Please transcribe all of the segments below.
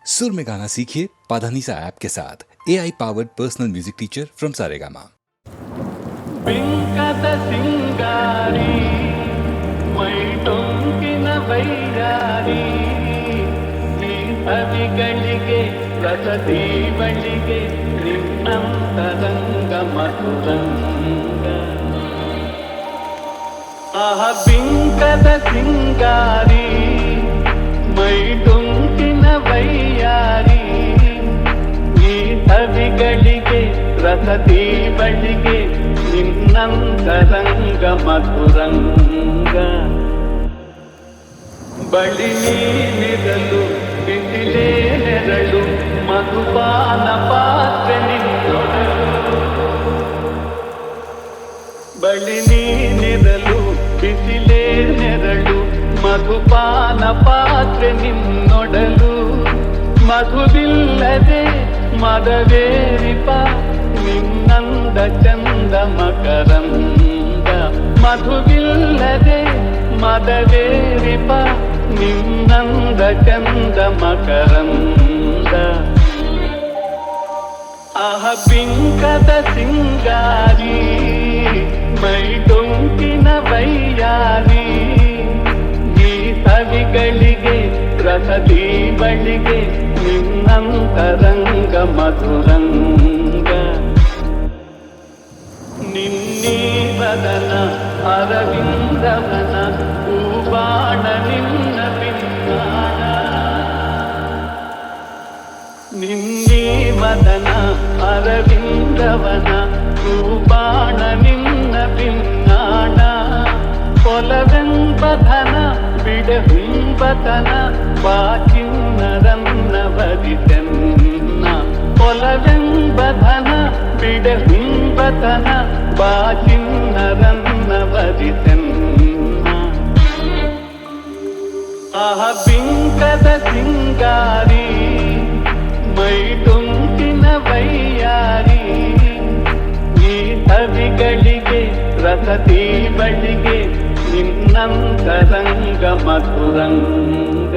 सुर में गाना सीखिए पाधानीसा ऐप के साथ AI powered personal music teacher from Saregama. बिंकद सिंगारी मೈ ಟೊಂಕಿನ ವೈರಾರಿ ಈ ಸವಿಗಳಿಗೆ ರಸದಿ ಬಳಿಗೆ ನಿನ್ನಂತರಂಗ ಮಧುರಂಗ ಆಹ ಬಿಂಕದ ಸಿಂಗಾರಿ ಮೈ ಟೊಂಕಿನ ವೈಯಾರಿ ಈ ಸವಿಗಳಿಗೆ ರಸದಿ ಬಳಿಗೆ ನಿನ್ನಂತರಂಗ ಮಧುರಂಗ ಬಳಿ ನೀನಿರಲು ಬಿಸಿಲೇ ನೆರಳು ಮಧುಪಾನ ಪಾತ್ರೆ ನಿನ್ನೊಡಲು ಬಳಿ ನೀನಿರಲು ಬಿಸಿಲೇ ನೆರಳು ಮಧುಪಾನ ಪಾತ್ರೆ ನಿನ್ನೊಡಲು ಮಧುವಿಲ್ಲದೆ ಮದವೇರಿಪ ನಿನ್ನಂದ ಚಂದ ಮಕರಂದ ಮಧುವಿಲ್ಲದೆ ಮದವೇರಿಪ ನಿನ್ನಂದ ಚಂದ ಮಕರಂದ ಆಹ ಬಿಂಕದ ಸಿಂಗಾರಿ ಮೈ ಟೊಂಕಿನ ವೈಯಾರಿ ಈ ಸವಿಗಳಿಗೆ ರಸದಿ ಬಳಿಗೆ ನಿನ್ನಂತರಂಗ ಮಧುರಂಗ ನಿನ್ನೀ ವದನ ಅರವಿಂದವನ ಹೂಬಾಣ ನಿನ್ನ ಪಿನ್ನಾಣ ನಿನ್ನೀ ವದನ ಅರವಿಂದವನ ಹೂಬಾಣ ನಿನ್ನ ಪಿನ್ನಾಣ ಕೊಲವೆಂಬಧನ ಬಿಡಹುಂಬತನ ಬಾಚಿನ್ನರನ್ನ ಬರಿತೆನ್ನ ಕೊಲವೆಂಬಧನ ಬಿಡಹುಂಬತನ ಬಾಚಿನ್ನರನ್ನ ಬರಿತೆನ್ನ ಆಹ ಬಿಂಕದ ಸಿಂಗಾರಿ ಮೈ ಟೊಂಕಿನ ವೈಯಾರಿ ಈ ಸವಿಗಳಿಗೆ ರಸದಿ ಬಳಿಗೆ ನಿನ್ನಂತರಂಗ ಮಧುರಂಗ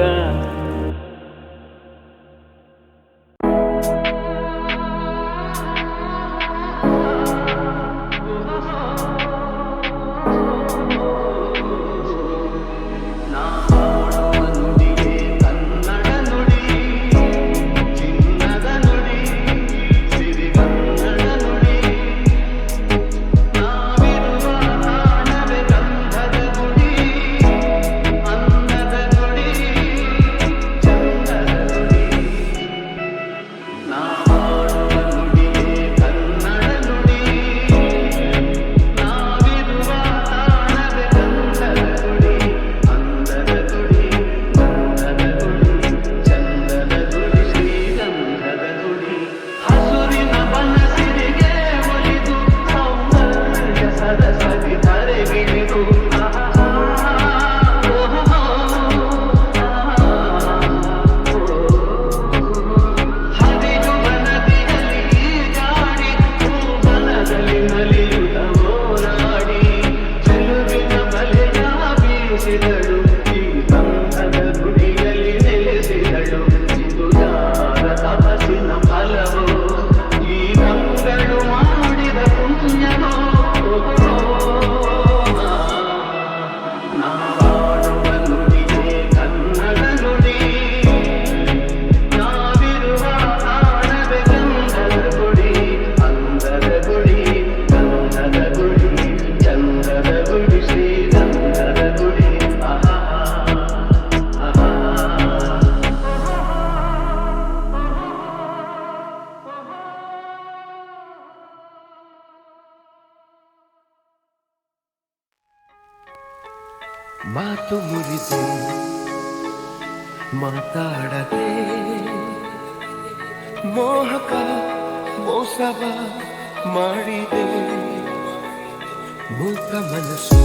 ಮಾತು ಮುರಿದು ಮಾತಾಡದೆ ಮೋಹಕ ಮೋಸವ ಮಾಡಿದೆ ಮೂಕ ಮನಸ್ಸು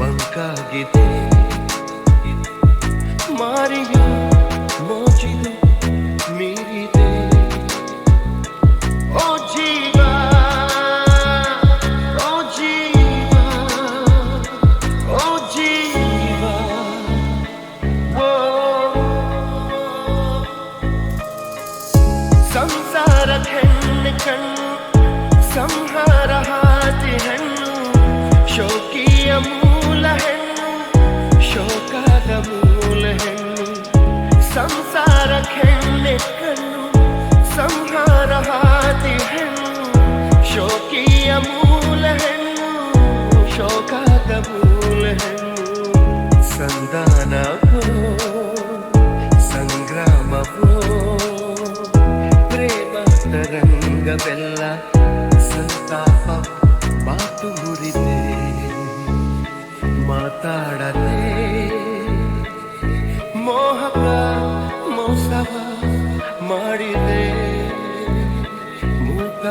ಮಂಕಾಗಿದೆ ಮಾರಿಯ ಮೋಜಿದು ಮೀರಿದೆ ಓ ಜೀವ ಓ ಜೀವ ಓ ಜೀವ ಓ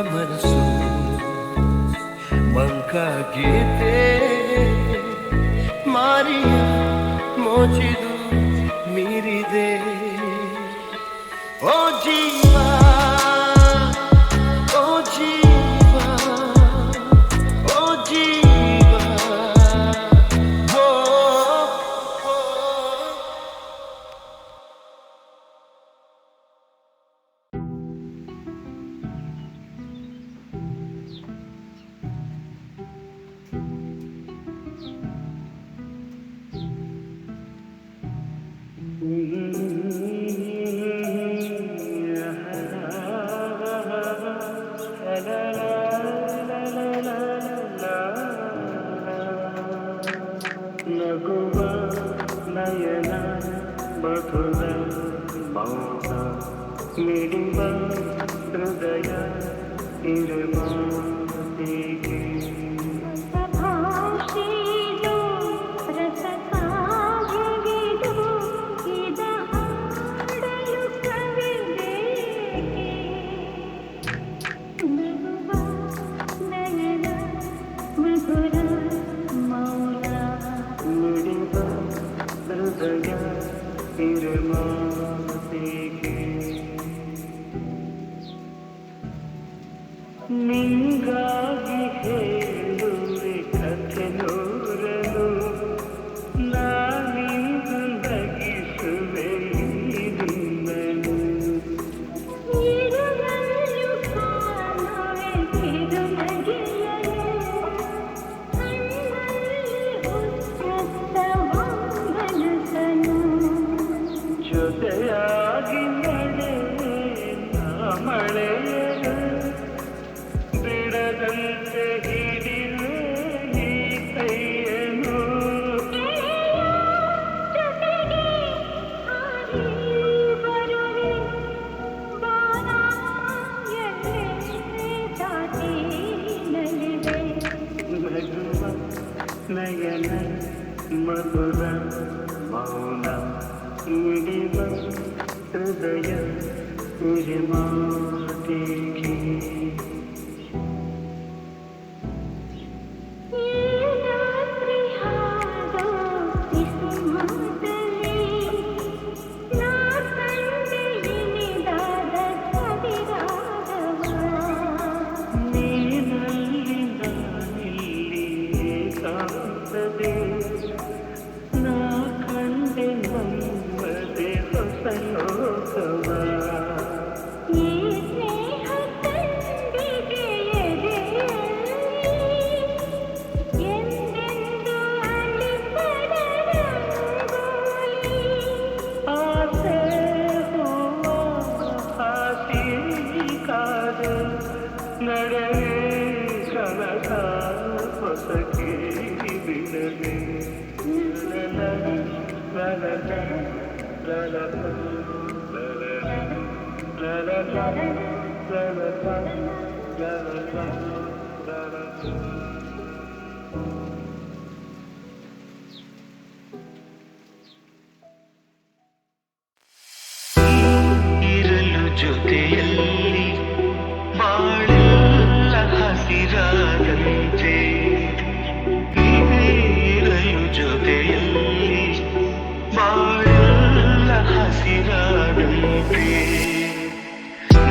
ಮನಸ್ಸು ಮಂಕಾಗಿದೆ ಮಾರಿಯ ಮೋಚಿದು ಮೀರಿದೆ ಓ ಜೀವ ಓ ಜೀವ ಓ ಜೀವ ಓ ನಗುವ ನಯನ ಮಧುರ ಮೌನ ಮಿಡಿವ ಹೃದಯ ನಿರ್ಮಾತಿಗೆ ಭಾಷೆಯೋ ರಸಕಾವ್ಯವಿದು ಇದ ಹಾಡಲು ಕವಿದೇಕೆ ನಗುವ ನಯನ ಮಧುರ ಮೌನ ಮಿಡಿವ ಹೃದಯ ನಿರ್ಮಾತಿಗೆ ನಿಂಗಾಗಿ ಹೇಳುವೆ ಕಥೆ ನೂರನು ನಾನಿಂದು ನಗಿಸುವೆ ನಿನ್ನನು ಇರುವಲ್ಲು ಕಾಣುವೆ ತಿರುನಗೆಯಲು ಕಣ್ಣಲ್ಲಿ ಉತ್ಕೃಷ್ಟವ ಮನಸ್ಸನು ಜೊತೆಯಾಗಿ ನಡೆವೆ ನಾ ಮಳೆಯನು ಬಿಡದಂತೆ ಹಿಡಿವೆ ಈ ಕೈಯನು ಜೊತೆಗೆ ಹಾರಿ ಬರುವೆ ಬಾನ ಎಲ್ಲೇ ದಾಟಿ ನಲಿದೆ ನಗುವ ನಯನ ಮಧುರ ಮೌನ ಮಿಡಿವ ಹೃದಯ ನಿರ್ಮಾತಿಗೆ ಈ ರಾತ್ರಿ ಹಾಡೋ ಕಿಸುಮಾತಲಿ ನಾ ಕಂಡೆ ಇನಿದಾದ ಸವಿರಾಗವ ನೀನಲ್ಲಿ ನಾನಿಲ್ಲಿ ಏಕಾಂತದೆ ನಾ ಕಂಡೆ ನಮ್ಮದೆ ಹೊಸ ಲೋಕವ ಈ ಸ್ನೇಹ ಕಂಡಿಗೆ ಎದೆಯಲ್ಲಿ ಎಂದೆಂದು ಅಳಿಸದ ರಂಗೋಲಿ ಆಸೆ ಹೂವ ಹಾಸಿ ಕಾದು ನಡೆವೆ ಕನಕ ಹೊಸಕಿ ಬಿಡದೆ ಇರಲು ಜೊತೆಯಲ್ಲಿ ಬಾಳೆಲ್ಲ ಹಸಿರಾದಂತೆ ಇರಲು ಜೊತೆಯಲ್ಲಿ ಬಾಳೆಲ್ಲ ಹಸಿರಾದಂತೆ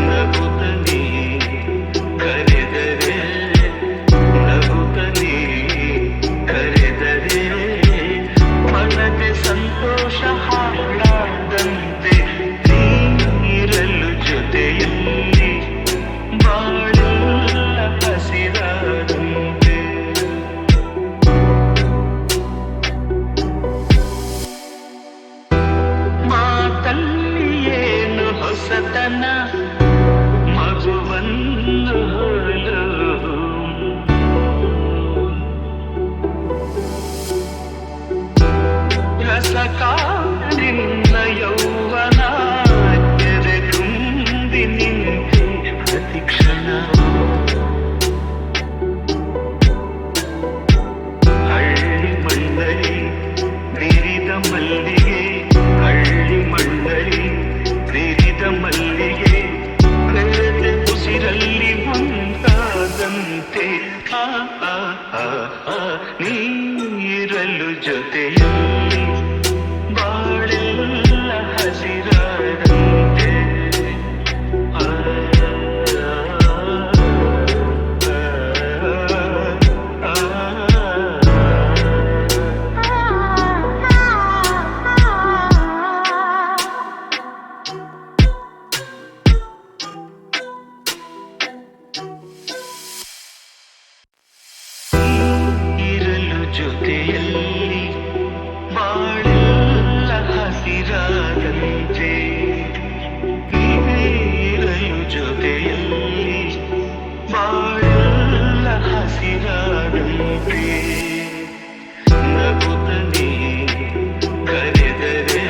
ನಗುತ್ತನೆ ಕರೆದರೆ ನಗುತ್ತನೆ ಕರೆದರೆ ಮನದೆ ಸಂತೋಷ ಹಾಳಾದಂತೆ ನೀರಲು ಜೊತೆಯಲ್ಲಿ ಬಾಳೆಲ್ಲ ಹಸಿರಾದಂತೆ ಮಾತಲ್ಲಿ ಏನು ಹೊಸತನ ಮಗುವನ್ನು ಹೋಲು ರಸಕಾರಿನ ಯೌವನ ಎದೆ ತುಂಬಿ ನಿಂತೆ ಪ್ರತಿಕ್ಷಣ ಹಳ್ಳಿ ಮಣ್ಣಲಿ ಬಿರಿದ ಮಲ್ಲಿಗೆ ಹಳ್ಳಿ ಮಣ್ಣಲಿ ಬಿರಿದ ಮಲ್ಲಿಗೆ ಜೊತೆಯಲ್ಲಿ ಬಾಳೆಲ್ಲ ಹಸಿರಾದಂತೆ ಇರಲು ಜೊತೆಯಲ್ಲಿ ಬಾಳೆಲ್ಲ ಹಸಿರಾದಂತೆ ಇರಲು ಜೊತೆಯಲ್ಲಿ ಬಾಳೆಲ್ಲ ಹಸಿರಾದಂತೆ ನಗುತ್ತನೆ ಕರೆದರೆ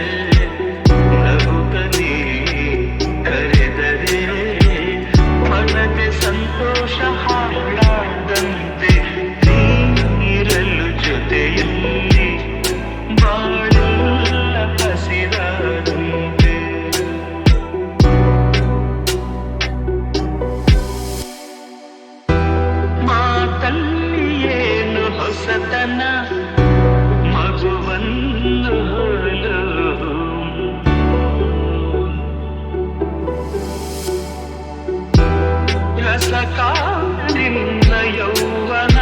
ನಗುತ್ತನೆ ಕರೆದರೆ ಮನದೆ ಸಂತೋಷ ಹಾಡಾದಂತೆ ನೀರಲು ಜೊತೆಯಲ್ಲಿ ಬಾಳೆಲ್ಲ ಹಸಿರಾದಂತೆ ಮಾತಲ್ಲಿ ಏನು ಹೊಸತನ ಮಗುವನ್ನು ಹೊರಲು ರಸಕಾರಿನ ಯೌವನ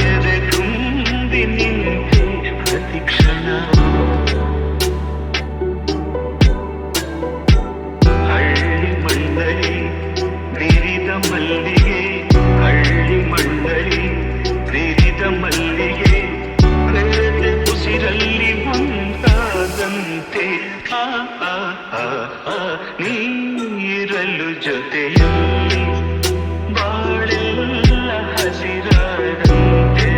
ಎದೆ ತುಂಬಿ ನಿಂತೆ ಪ್ರತಿಕ್ಷಣ ಹಳ್ಳಿ ಮಣ್ಣಲ್ಲಿ ಬಿರಿದ ಮಲ್ಲಿಗೆ ಹಳ್ಳಿ ಮಣ್ಣಲ್ಲಿ ಬಿರಿದ ಮಲ್ಲಿಗೆ ಬೆಳೆದ ಉಸಿರಲ್ಲಿ ಒಂದಾದಂತೆ ನೀರಲು ಜೊತೆಯಲ್ಲಿ ಬಾಳೆಲ್ಲ ಹಸಿರಾದಂತೆ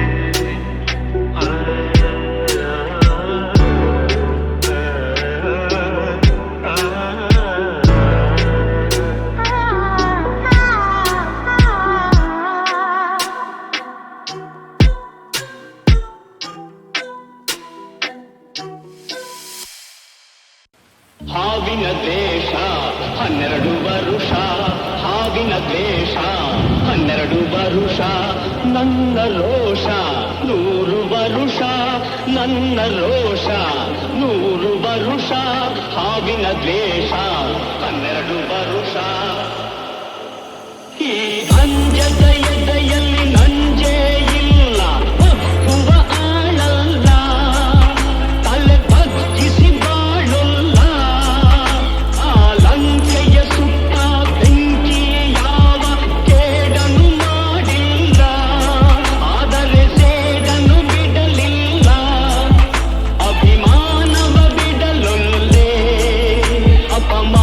ಹಾವಿನ ದ್ವೇಷ 12 ವರುಷ ಹಾವಿನ ದ್ವೇಷ 12 ವರುಷ ನನ್ನ ರೋಷ 100 ವರುಷ ನನ್ನ ರೋಷ 100 ವರುಷ ಹಾವಿನ ದ್ವೇಷ 12 ವರುಷ ಈ ಅಂಜದ ಎದೆಯಲ್ಲಿ ನಂಜೇ ಇಲ್ಲ ಒಪ್ಪುವ ಆಳಲ್ಲ ತಲೆ ಬಗ್ಗಿಸಿ ಬಾಳಲ್ಲ ಆ ಲಂಕೆಯ ಸುತ್ತ ಬೆಂಕಿ ಯಾವ ಕೇಡನು ಮಾಡಿಲ್ಲ ಆದರೆ ಸೇಡನು ಬಿಡಲಿಲ್ಲ ಅಭಿಮಾನವ ಬಿಡಲೊಲ್ಲೆ ಅಪಮಾನ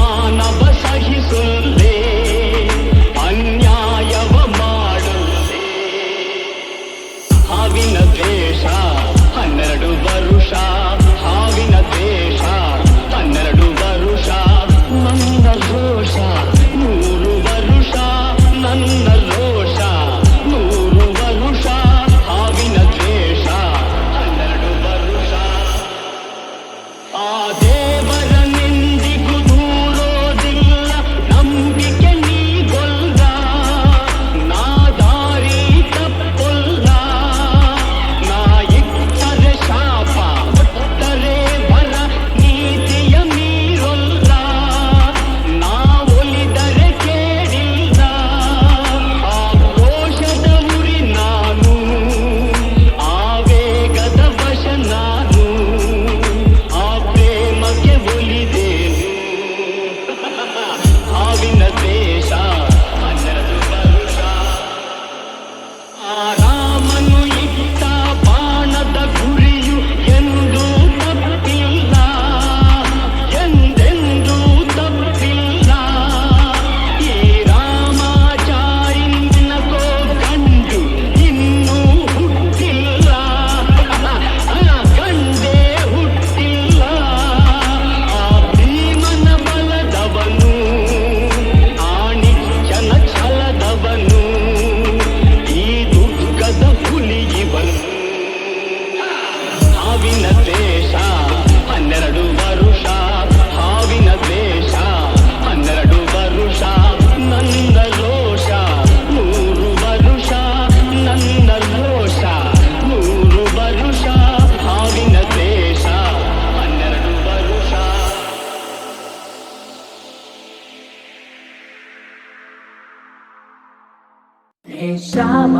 ಹೇ ಶ್ಯಾಮ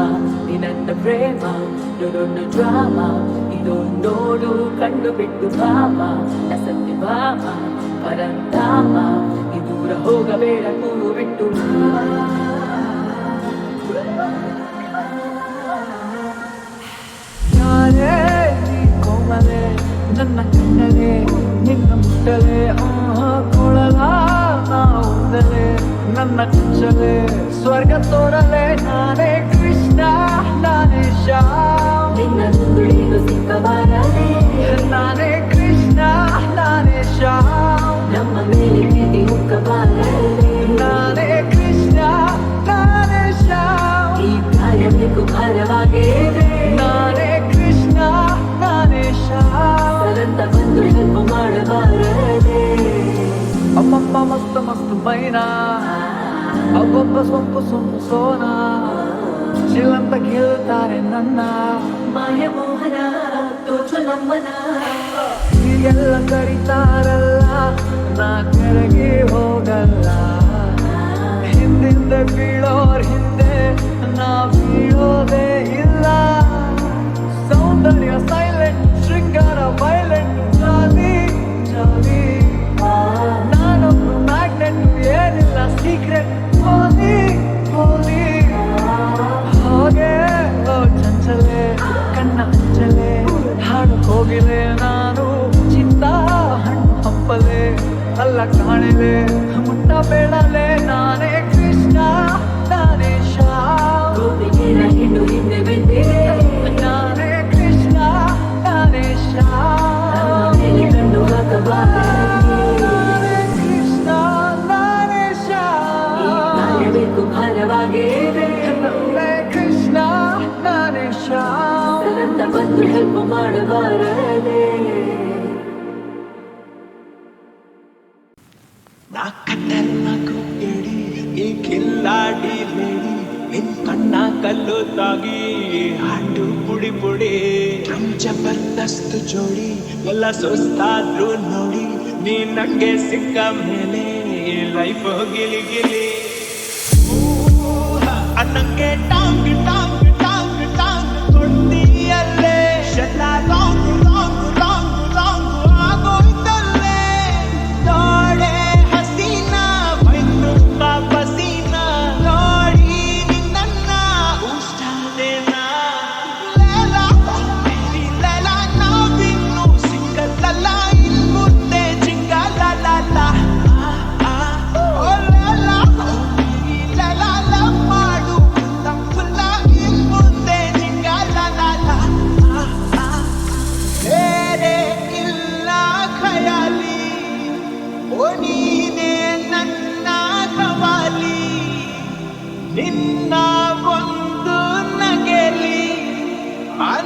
ನಿನ್ನ ಪ್ರೇಮ ದೊಡ್ಡ ಡ್ರಾಮ ಇದು ನೋಡು ಕಂಡು ಬಿಟ್ಟು ಭಾಮ ಸತ್ಯ ಭಾಮ ಪರಂಧಾಮ ಈ ದೂರ ಹೋಗಬೇಡ ಕೂರು ಬಿಟ್ಟು ಯಾರೇ ನೀ ಕೋಮಲೆ ನನ್ನ ಕಣ್ಣಲೆ ನಿನ್ನ ಮುಟ್ಟಲೆ ಕೊಳಲ ನಾವುಂದಲೆ ನನ್ನ ಕುಚ್ಚಲೆ ಸ್ವರ್ಗ ತೋರಲೆ ನಾನೇ ಕೃಷ್ಣ ನಾನೇ ಶ್ಯಾಮ್ ನಿನ್ನ ನುಡಿದು ಸಿಕ್ಕಬಾರದೆ ನಾನೇ ಕೃಷ್ಣ ನಾನೇ ಶ್ಯಾಮ್ ನಮ್ಮ ಮೇಲೆ ಪ್ರೀತಿ ಹುಕ್ಕಬಾರದೆ ನಾನೇ ಕೃಷ್ಣ ನಾನೇ ಶ್ಯಾಮ್ ಈ ಕಾರ್ಯಕ್ಕೂ ಭಾರವಾಗಿದೆ ನಾನೇ ಕೃಷ್ಣ ನಾನೇ ಶ್ಯಾಮ್ ಸರಂತ ಬಂದು ಹೆಲ್ಪ್ ಮಾಡಬಾರದೆ ಅಮ್ಮಮ್ಮ ಮಸ್ತ್ ಮಸ್ತ್ ಮೈನಾ ಅಬ್ಬಬ್ಬ ಸೊಂಪು ಸೊಂಪು ಸೋನ ಚಿಲ್ಲಂತ ಕೇಳ್ತಾರೆ ನನ್ನ ಮಾಯ ಮೋಹನ ತೋಚು ನಮ್ಮನ ಹೀಗೆಲ್ಲ ಕರೀತಾರಲ್ಲ ನಾ ಕೆಳಗೆ ಹೋಗಲ್ಲ ಹಿಂದಿಂದ ಬೀಳೋರ್ ಹಿಂದೆ ನಾ ಬೀಳೋದೇ ಇಲ್ಲ ಸೌಂದರ್ಯ ಸೈಲೆಂಟ್ ಶೃಂಗಾರ ವೈಲೆಂಟ್ ಜಾಲಿ ಜಾಲಿ ನಾನೊಬ್ಬ ಮ್ಯಾಗ್ನೆಟ್ ಏನಿಲ್ಲ ಸೀಕ್ರೆಟ್ ಹೋಲಿ ಹೋಲಿ ಹಾಗೆ ಓ ಚಂಚಲೆ ಕಣ್ಣ ಅಂಚಲೆ ಹಾಡು ಹೋಗಿಲೆ ನಾನು ಚಿತ್ತ ಹಣ್ಣು ಹಂಪಲೆ ಅಲ್ಲ ಕಾಣಲೆ ಮುಟ್ಟ ಬೇಡಲೆ ನಾನೇ ಕೃಷ್ಣ ನಾನೇ ಶ್ಯಾಮ್ ಗೋಪಿಗೆರ ಹಿಂಡು ಹಿಂದೆ ಬೆಂದಿದೆ ನಾನೇ ಕೃಷ್ಣ ನಾನೇ ಶ್ಯಾಮ್ ಮೇಲೆ ಕಣ್ಣು ಹಾಕಬಾರದೆ ನಾನೇ ಕೃಷ್ಣ ನಾನೇ ಈ ಶ್ಯಾಮ್ ಕಾರ್ಯಕ್ಕೂ ಭಾರವಾಗಿದೆ ನಾನೇ ಕೃಷ್ಣ ನಾನೇ ಶ್ಯಾಮ್ ಸರಂತ ಬಂದು ಹೆಲ್ಪ್ ಮಾಡಬಾರದೆ ನಾ ಕಣ್ಣೆಲ್ಲ ಕುಕ್ಕೇಡಿ ಈ ಕಿಲ್ಲಾಡಿ ಲೇಡಿ ನಿನ್ ಕಣ್ಣ ಕಲ್ಲು ತಾಗಿ ಹಾಡು ಪುಡಿ ಪುಡಿ ಜಬರ್ದಸ್ತ್ ಜೋಡಿ ಎಲ್ಲ ಸುಸ್ತಾದ್ರು ನೋಡಿ ನೀ ನಂಗೆ ಸಿಕ್ಕ ಮೇಲೆ ಲೈಫ್ ಗಿಲಿ ಗಿಲಿ ಅನ್ನಂಗೆ ಟಾಂಗ್ ಟಾಂಗ್ ಟಾಂಗ್ ಟಾಂಗ್ ಕೊಡ್ತೀಯಲ್ಲೇ ಶಲ ಲಾಂಗ್ ಲಾಂಗ್ ಲಾಂಗ್ ಲಾಂಗ್ ಆಗೋಯ್ತಲ್ಲೇ ನೋಡೆ ಹಸೀನಾ ಬೈನು ಪಸೀನಾ ನೋಡಿ ನಿನ್ನ ಉಷ್ಟಾದೇನಾ ಲೇಲಾ ಮೇರಿ ಲೇಲಾ ನಾವಿನ್ನು ಸಿಂಗಲ್ಲ ಇನ್ ಮುಂದೆ ಜಿಂಗಲ್ಲ ಓ ಲೇಲಾ ಮೇರಿ ಲೇಲಾ ಲವ್ ಮಾಡು ತಪ್ಪಲ್ಲ ಇನ್ ಮುಂದೆ ಜಿಂಗಲ್ಲ ಬೇರೆ ಇಲ್ಲ ಖಯಾಲಿ ಓ ನೀನೇ ನನ್ನ ಕವಾಲಿ ನಿನ್ನ ಒಂದು ನಗೆಲಿ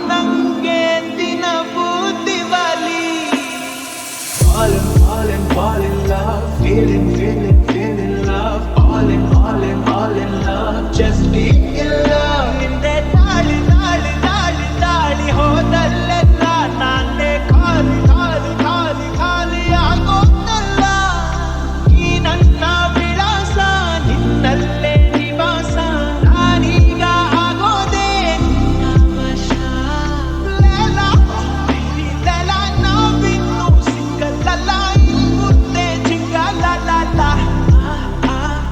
ನಂಗೆ ದಿನವೂ Diwali All in love, feeling love, all in love, just be in love. ನಿಂದೆ ತಾಳಿ ತಾಳಿ ತಾಳಿ ತಾಳಿ ಹೋದಲ್ಲೆಲ್ಲ ನಾನೇ ಖಾಲಿ ಖಾಲಿ ಖಾಲಿ ಖಾಲಿ ಆಗೋದಲ್ಲ ಈ ನನ್ನ ವಿಳಾಸ ನಿನ್ನಲ್ಲೇ ನಿವಾಸ ನಾನೀಗ ಆಗೋದೇ ನಿನ್ನ ವಶ ಲೇಲಾ ಮೇರಿ ಲೇಲಾ ನಾವಿನ್ನು ಸಿಂಗಲ್ಲ ಇನ್ ಮುಂದೆ ಜಿಂಗಲ್ಲ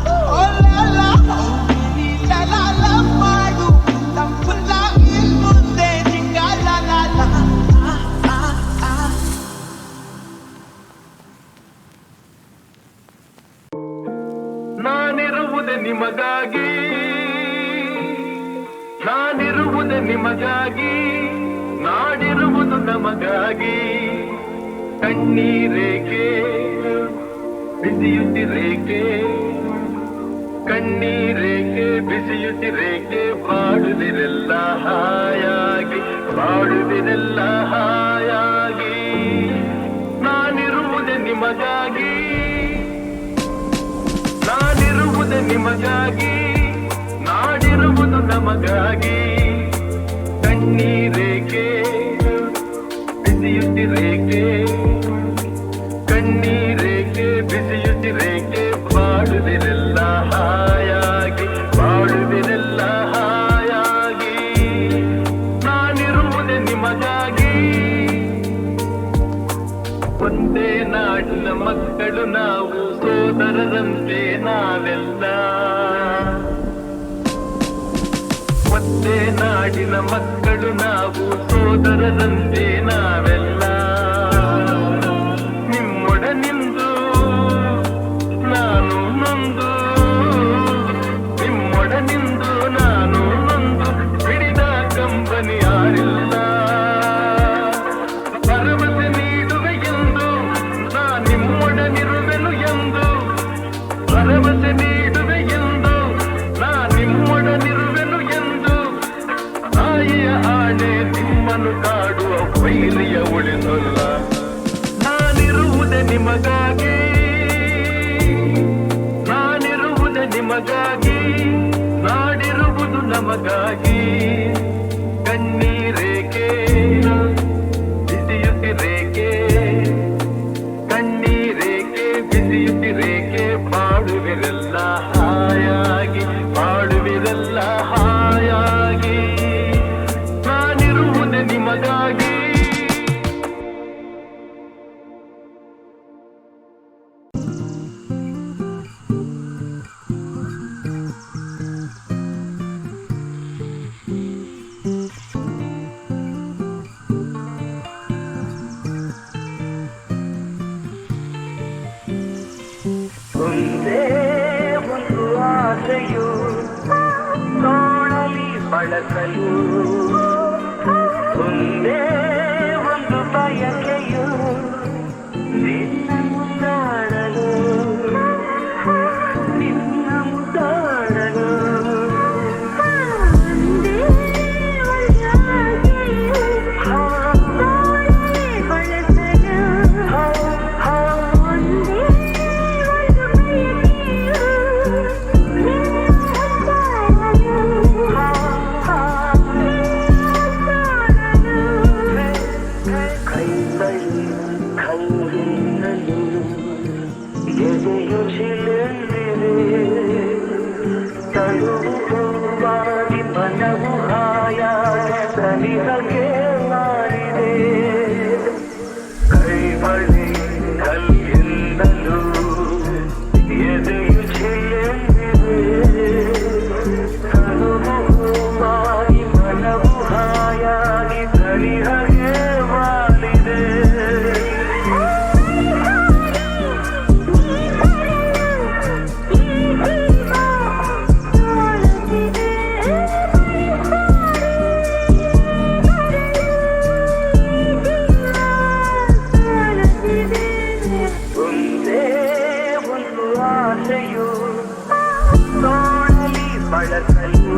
ಓ ಲೇಲಾ ಮೇರಿ ಲೇಲಾ ಲವ್ ಮಾಡು ತಪ್ಪಲ್ಲ ಇನ್ ಮುಂದೆ ಜಿಂಗಲ್ಲ ನಾನಿರುವುದೇ ನಿಮಗಾಗಿ ನಾನಿರುವುದೇ ನಿಮಗಾಗಿ ನಾಡಿರುವುದು ನಮಗಾಗಿ ಕಣ್ಣೀರೇಕೆ ಬಿಸಿಯುತ್ತಿರೇಕೆ ಕಣ್ಣೀರೇಕೆ ಬಿಸಿಯುತ್ತಿರೇಕೆ ಬಾಡುವಿರೆಲ್ಲ ಹಾಯಾಗಿ ಬಾಡುವಿರೆಲ್ಲ ಹಾಯಾಗಿ ನಾನಿರುವುದೇ ನಿಮಗಾಗಿ ನಾನಿರುವುದೇ ನಿಮಗಾಗಿ ನಾಡಿರುವುದು ನಮಗಾಗಿ ಕಣ್ಣೀರೇಕೆ ಬಿಸಿಯುತ್ತಿರೇಕೆ ಕಣ್ಣೀರೇಕೆ ಬಿಸಿಯುತ್ತಿರೇಕೆ ಬಾಡುವಿರೆಲ್ಲ ಹಾಯಾಗಿ ಬಾಡುವಿರೆಲ್ಲ ಹಾಯಾಗಿ ಬದುಕಲು ನಾವು ಸೋದರರಂತೆ ನಾವೆಲ್ಲ. ಒಂದೇ ನಾಡಿನ ಮಕ್ಕಳು ನಾವು ಸೋದರರಂತೆ ನಾವೆಲ್ಲ. ನಿಮ್ಮೊಡನಿಂದು ನಾನು ನೊಂದು, ನಿಮ್ಮೊಡನಿಂದು ನಾನು ನೊಂದು ಹಿಡಿದ ಕಂಬನಿ ಯಾರಿಲ್ಲ. ಭರವಸೆ ನೀಡುವೆ ಎಂದು ನಾ ನಿಮ್ಮೊಡನಿರುವೆನು ಎಂದು, ಭರವಸೆ ನೀಡುವೆ ಎಂದು ನಾ ನಿಮ್ಮೊಡನಿರುವೆನು ಎಂದು. ತಾಯಿಯ ಆಣೆ ನಿಮ್ಮನ್ನು ಕಾಡುವ ವೈರಿಯ ಉಳಿಸಲ್ಲ. ನಾನಿರುವುದೇ ನಿಮಗಾಗಿ, ನಾನಿರುವುದೇ ನಿಮಗಾಗಿ, ನಾಡಿರುವುದು ನಮಗಾಗಿ. ಕಣ್ಣೀರೇಕೆ ಬಿಸಿಯುತ್ತಿರೇಕೆ, ಕಣ್ಣೀರೇಕೆ ಬಿಸಿಯುತ್ತಿರೇಕೆ, ಬಾಳುವಿರೆಲ್ಲ ಹಾಯಾಗಿ, ಬಾಳುವಿರೆಲ್ಲ ಹಾಯಾಗಿ. ನಾನಿರುವುದೇ ನಿಮಗಾಗಿ. ಒಂದೇ ಒಂದು ಆಸೆಯು ತೋಳಲಿ ಬಳಸಲು, ಒಂದೇ ಒಂದು ಬಯಕೆಯು ನಿನ್ನ ಮುದ್ದಾಡಲು, ನಿನ್ನ ಮುದ್ದಾಡಲು. ಎದೆಯು ಚಿಲೆಂದಿದೆ, ತನುವು ಹೂವಾಗಿ ಮನವು ಹಾಯಾಗಿ ಸನಿಹಗೆ ಮಾಡಿದೆ. ಕೈ ಬಳಿ ಕಲ್ಲಿಂದಲೂ ಎದೆಯು ಚಿಲೆಂದಿದೆ, ತನುವು ಹೂವಾಗಿ ಮನವು ಹಾಯಾಗಿ ಸನಿಹಗೆ ಮಾಡಿದೆ. ಒಂದೇ ಒಂದು ಆಸೆಯು ತೋಳಲಿ ಬಳಸಲು,